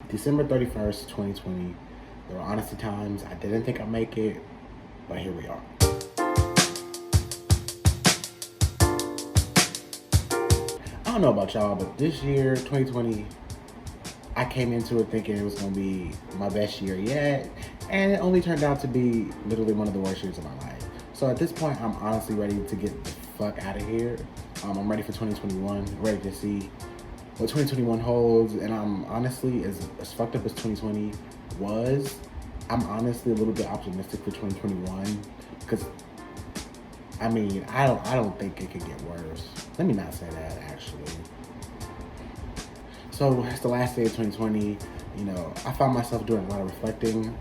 December 31st, 2020. There were honestly times I didn't think I'd make it, but here we are. I don't know about y'all, but this year, 2020, I came into it thinking it was going to be my best year yet, and it only turned out to be literally one of the worst years of my life. So at this point, I'm honestly ready to get the fuck out of here. I'm ready for 2021, ready to see what 2021 holds, and I'm honestly, as fucked up as 2020 was, I'm honestly a little bit optimistic for 2021, because I mean, I don't think it could get worse. Let me not say that, actually. So it's the last day of 2020. You know, I found myself doing a lot of reflecting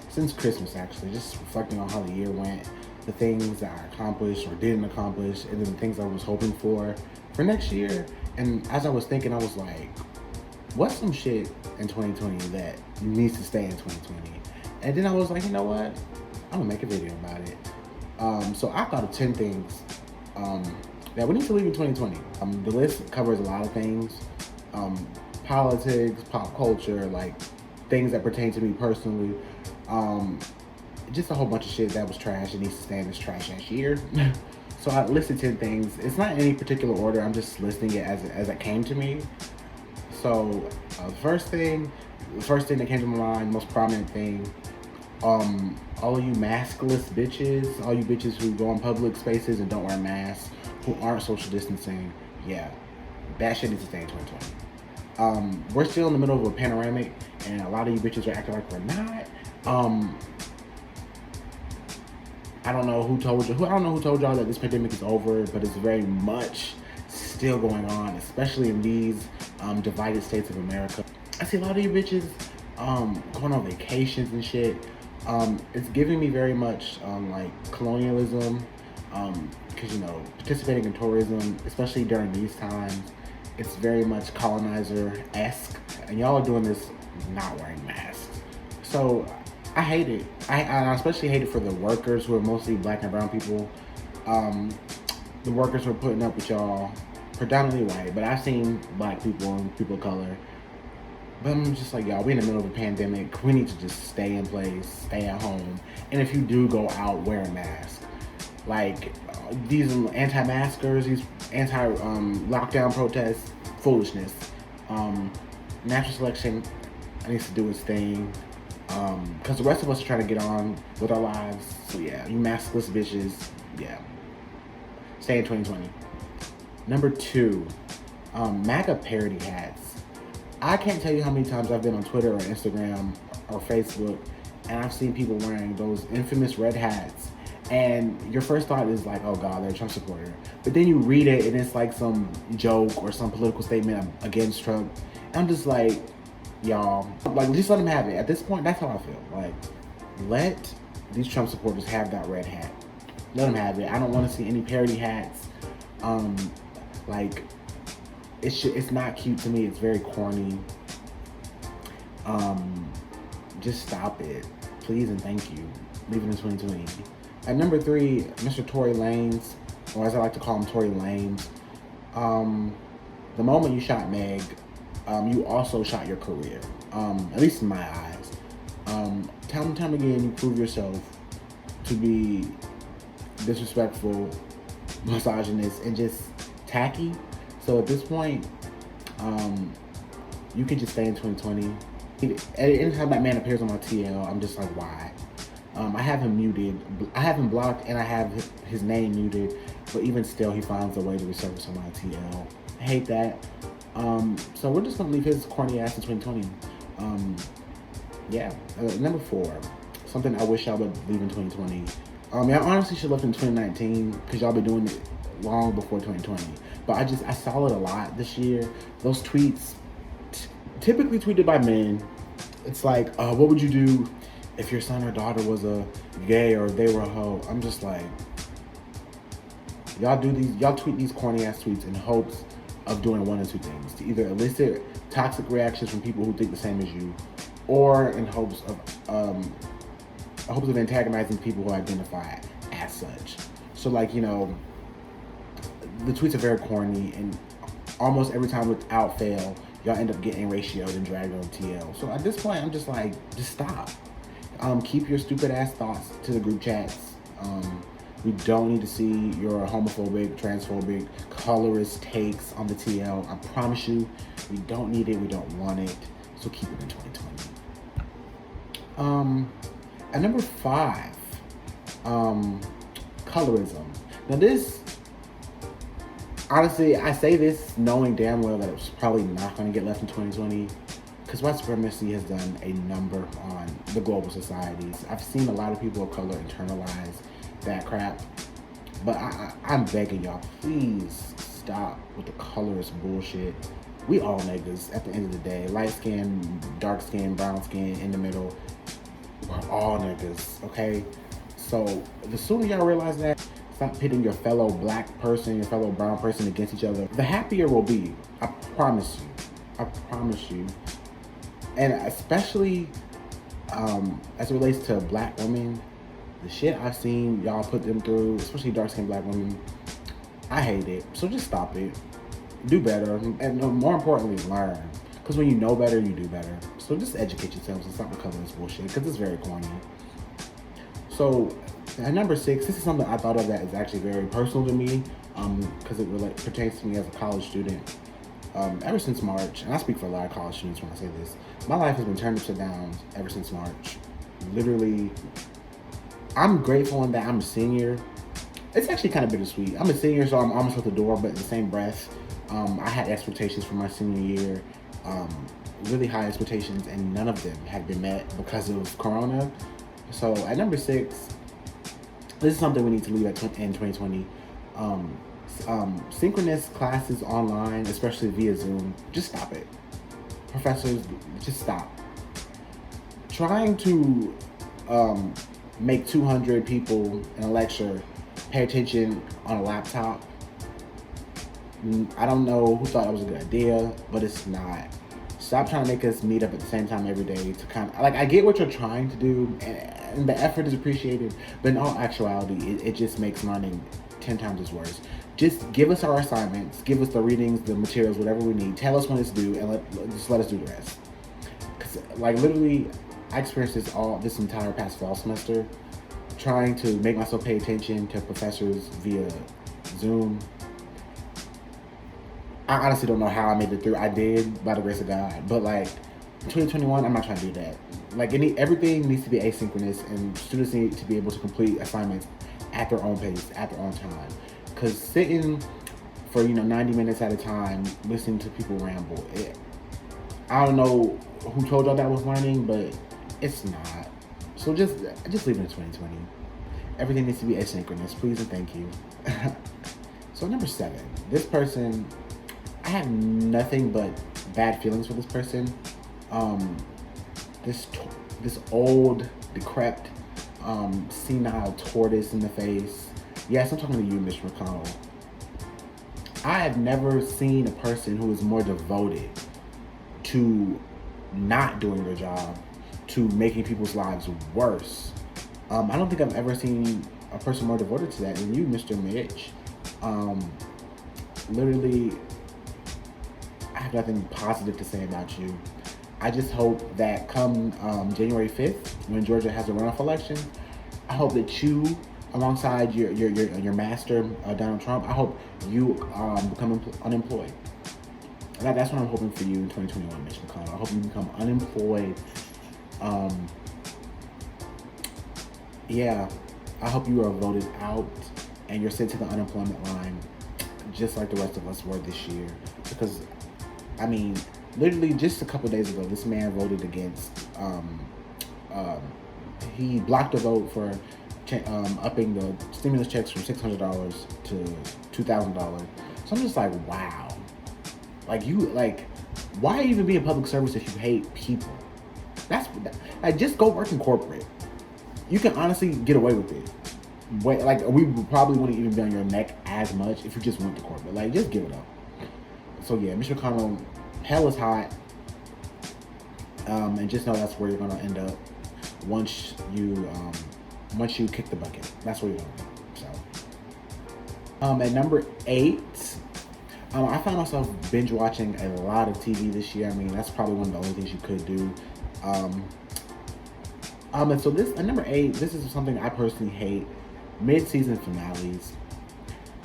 since Christmas, actually, just reflecting on how the year went, the things that I accomplished or didn't accomplish, and then the things I was hoping for next year. And as I was thinking, I was like, what's some shit in 2020 that needs to stay in 2020? And then I was like, you know what? I'm gonna make a video about it. So I thought of 10 things that we need to leave in 2020. The list covers a lot of things. Politics, pop culture, like things that pertain to me personally. Just a whole bunch of shit that was trash and needs to stay in this trash ass year. So I listed 10 things. It's not in any particular order. I'm just listing it as it came to me. So the first thing that came to my mind, most prominent thing, all of you maskless bitches, all you bitches who go in public spaces and don't wear masks, who aren't social distancing, yeah, that shit needs to stay in 2020. We're still in the middle of a panoramic, and a lot of you bitches are acting like we're not. I don't know who told y'all that this pandemic is over, but it's very much still going on, especially in these divided states of America. I see a lot of you bitches going on vacations and shit. It's giving me very much like colonialism, because, you know, participating in tourism, especially during these times, it's very much colonizer-esque, and y'all are doing this not wearing masks. So I hate it. I especially hate it for the workers, who are mostly black and brown people. The workers who are putting up with y'all, predominantly white, but I've seen black people and people of color. But I'm just like, y'all, we're in the middle of a pandemic. We need to just stay in place, stay at home. And if you do go out, wear a mask. Like, these anti-maskers, these anti-lockdown protests, foolishness. Natural selection needs to do its thing. Because the rest of us are trying to get on with our lives. So yeah, you maskless bitches, yeah. Stay in 2020. Number 2, MAGA parody hats. I can't tell you how many times I've been on Twitter or Instagram or Facebook, and I've seen people wearing those infamous red hats. And your first thought is like, oh God, they're a Trump supporter. But then you read it and it's like some joke or some political statement against Trump. And I'm just like, y'all, like, just let them have it. At this point, that's how I feel. Like, let these Trump supporters have that red hat. Let them have it. I don't want to see any parody hats. Like, it's not cute to me. It's very corny. Just stop it, please and thank you. Leave it in 2020. At number 3, Mr. Torrey Lanez, or as I like to call him, Torrey Lanez. The moment you shot Meg, you also shot your career. At least in my eyes. Time and time again, you prove yourself to be disrespectful, misogynist, and just tacky. So at this point, you can just stay in 2020. Anytime that man appears on my TL, I'm just like, why? I have him muted. I have him blocked, and I have his name muted. But even still, he finds a way to resurface on my TL. I hate that. So we're just gonna leave his corny ass in 2020. Yeah. Number 4, something I wish y'all would leave in 2020. Y'all honestly should look in 2019, because y'all been doing it long before 2020. But I saw it a lot this year. Those tweets, typically tweeted by men. It's like, what would you do if your son or daughter was a gay or they were a hoe? I'm just like, y'all tweet these corny ass tweets in hopes of doing one or two things: to either elicit toxic reactions from people who think the same as you, or in hopes of antagonizing people who identify as such. So, like, you know, the tweets are very corny, and almost every time without fail, y'all end up getting ratioed and dragged on TL. So at this point, I'm just like, just stop. Keep your stupid ass thoughts to the group chats. We don't need to see your homophobic, transphobic, colorist takes on the TL. I promise you, we don't need it. We don't want it. So keep it in 2020. At number 5, colorism. Now this, honestly, I say this knowing damn well that it's probably not going to get left in 2020, because white supremacy has done a number on the global societies. I've seen a lot of people of color internalize that crap, but I'm begging y'all, please stop with the colorist bullshit. We all niggas at the end of the day. Light skin, dark skin, brown skin, in the middle. We're all niggas, okay? So the sooner y'all realize that, stop pitting your fellow black person, your fellow brown person against each other, the happier we'll be. I promise you. I promise you. And especially as it relates to black women, the shit I've seen y'all put them through, especially dark-skinned black women, I hate it. So just stop it. Do better. And more importantly, learn. Because when you know better, you do better. So just educate yourselves and stop with color this bullshit, because it's very corny. So at number 6, this is something I thought of that is actually very personal to me, because it pertains to me as a college student. Ever since March, and I speak for a lot of college students when I say this, my life has been turned upside down ever since March. Literally, I'm grateful in that I'm a senior. It's actually kind of bittersweet. I'm a senior, so I'm almost at the door, but in the same breath, I had expectations for my senior year, really high expectations, and none of them had been met because of Corona. So at number 6, this is something we need to leave in 2020. Synchronous classes online, especially via Zoom, just stop it. Professors, just stop. Trying to make 200 people in a lecture pay attention on a laptop, I don't know who thought that was a good idea, but it's not. Stop trying to make us meet up at the same time every day to kind of, like, I get what you're trying to do, and the effort is appreciated, but in all actuality, it just makes learning 10 times as worse. Just give us our assignments, give us the readings, the materials, whatever we need. Tell us when it's due, and just let us do the rest. Because, like, literally, I experienced this entire past fall semester, trying to make myself pay attention to professors via Zoom. I honestly don't know how I made it through. I did, by the grace of God. But, like, in 2021, I'm not trying to do that. Like, everything needs to be asynchronous, and students need to be able to complete assignments at their own pace, at their own time. Because sitting for, 90 minutes at a time, listening to people ramble, I don't know who told y'all that was learning, but it's not. So just leave it in 2020. Everything needs to be asynchronous, please and thank you. So number 7, this person, I have nothing but bad feelings for this person. This old, decrepit, senile tortoise in the face. Yes, I'm talking to you, Mitch McConnell. I have never seen a person who is more devoted to not doing their job, to making people's lives worse. I don't think I've ever seen a person more devoted to that than you, Mr. Mitch. Literally, I have nothing positive to say about you. I just hope that come January 5th, when Georgia has a runoff election, I hope that you, alongside your master, Donald Trump, I hope you become unemployed. That's what I'm hoping for you in 2021, Mitch McConnell. I hope you become unemployed. I hope you are voted out and you're sent to the unemployment line, just like the rest of us were this year. Because, I mean, literally just a couple days ago, this man voted against, he blocked a vote for upping the stimulus checks from $600 to $2,000. So I'm just like, wow. Why even be in public service if you hate people? Just go work in corporate. You can honestly get away with it. We probably wouldn't even be on your neck as much if you just went to corporate. Just give it up. So yeah, Mitch McConnell, hell is hot. And just know that's where you're gonna end up once you kick the bucket. That's where you're gonna end up. So, at number 8, I found myself binge watching a lot of TV this year. I mean, that's probably one of the only things you could do. And so this, at number 8, this is something I personally hate: mid-season finales.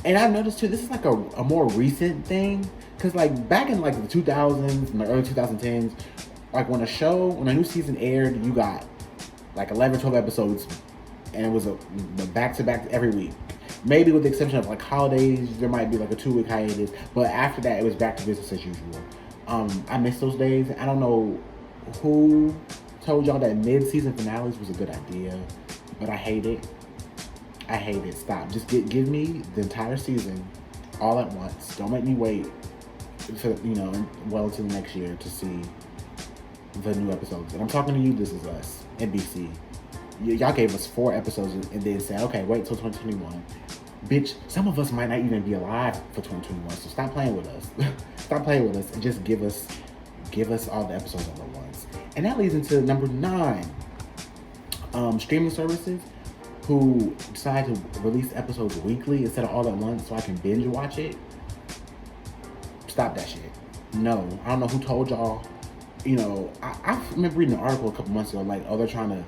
And I've noticed too, this is like a more recent thing, because like back in like the 2000s and the early 2010s, like when a new season aired, you got like 11, 12 episodes, and it was a back-to-back every week. Maybe with the exception of like holidays, there might be like a 2-week hiatus, but after that, it was back to business as usual. I miss those days. I don't know who told y'all that mid-season finales was a good idea, but I hate it. I hate it. Stop. Just give me the entire season all at once. Don't make me wait for, well into the next year to see the new episodes. And I'm talking to you, This Is Us, NBC. Y'all gave us 4 episodes and then said, okay, wait till 2021. Bitch, some of us might not even be alive for 2021, so stop playing with us. Stop playing with us and just give us all the episodes all at once. And that leads into number 9. Streaming services who decide to release episodes weekly instead of all at once so I can binge watch it. Stop that shit. No, I don't know who told y'all. I remember reading an article a couple months ago, like, oh, they're trying to,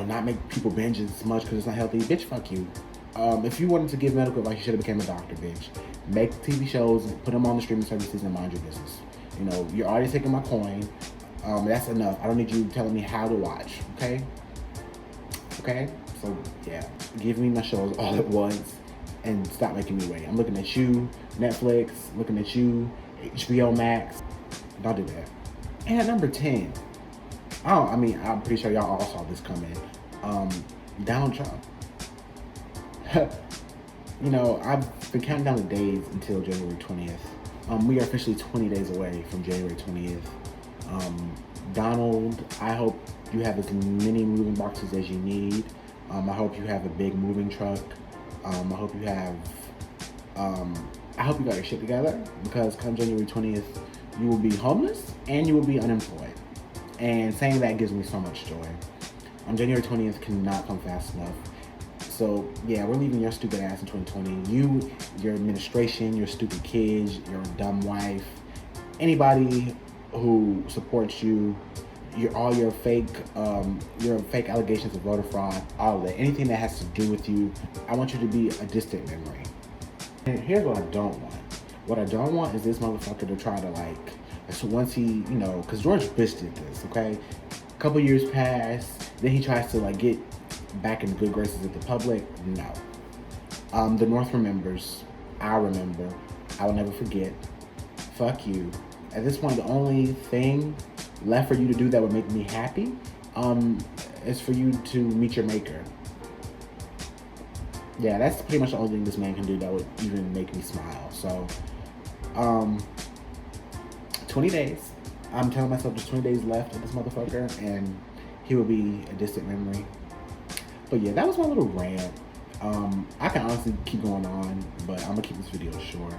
not make people binge as much because it's not healthy. Bitch, fuck you. If you wanted to give medical advice, you should have become a doctor, bitch. Make TV shows, put them on the streaming services, and mind your business. You're already taking my coin. That's enough. I don't need you telling me how to watch, okay? Okay? So, yeah. Give me my shows all at once and stop making me wait. I'm looking at you, Netflix, looking at you, HBO Max. Don't do that. And at number 10, I'm pretty sure y'all all saw this coming. Donald Trump. I've been counting down the days until January 20th. We are officially 20 days away from January 20th. Donald, I hope you have as many moving boxes as you need. I hope you have a big moving truck. I hope you got your shit together, because come January 20th, you will be homeless and you will be unemployed. And saying that gives me so much joy. January 20th cannot come fast enough. So yeah, we're leaving your stupid ass in 2020. You, your administration, your stupid kids, your dumb wife, anybody who supports you, your fake allegations of voter fraud, all of that, anything that has to do with you, I want you to be a distant memory. And here's what I don't want. What I don't want is this motherfucker to try to so once he, because George Bush did this, okay? A couple years pass, then he tries to get back in good graces with the public. No. The North remembers. I remember. I will never forget. Fuck you. At this point, the only thing left for you to do that would make me happy is for you to meet your maker. Yeah, that's pretty much the only thing this man can do that would even make me smile. So, 20 days. I'm telling myself there's 20 days left of this motherfucker, and he will be a distant memory. But yeah, that was my little rant. I can honestly keep going on, but I'm gonna keep this video short.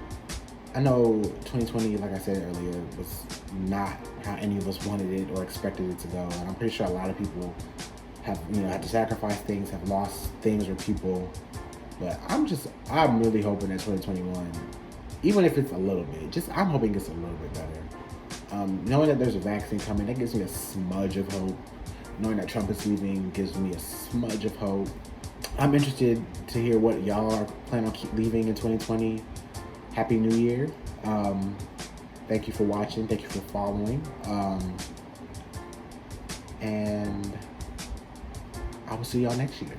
I know 2020, like I said earlier, was not how any of us wanted it or expected it to go, and I'm pretty sure a lot of people have, had to sacrifice things, have lost things or people. But I'm really hoping that 2021, even if it's a little bit, I'm hoping it's a little bit better. Knowing that there's a vaccine coming, that gives me a smudge of hope. Knowing that Trump is leaving gives me a smudge of hope. I'm interested to hear what y'all are planning on leaving in 2020. Happy New Year. Thank you for watching. Thank you for following. And I will see y'all next year.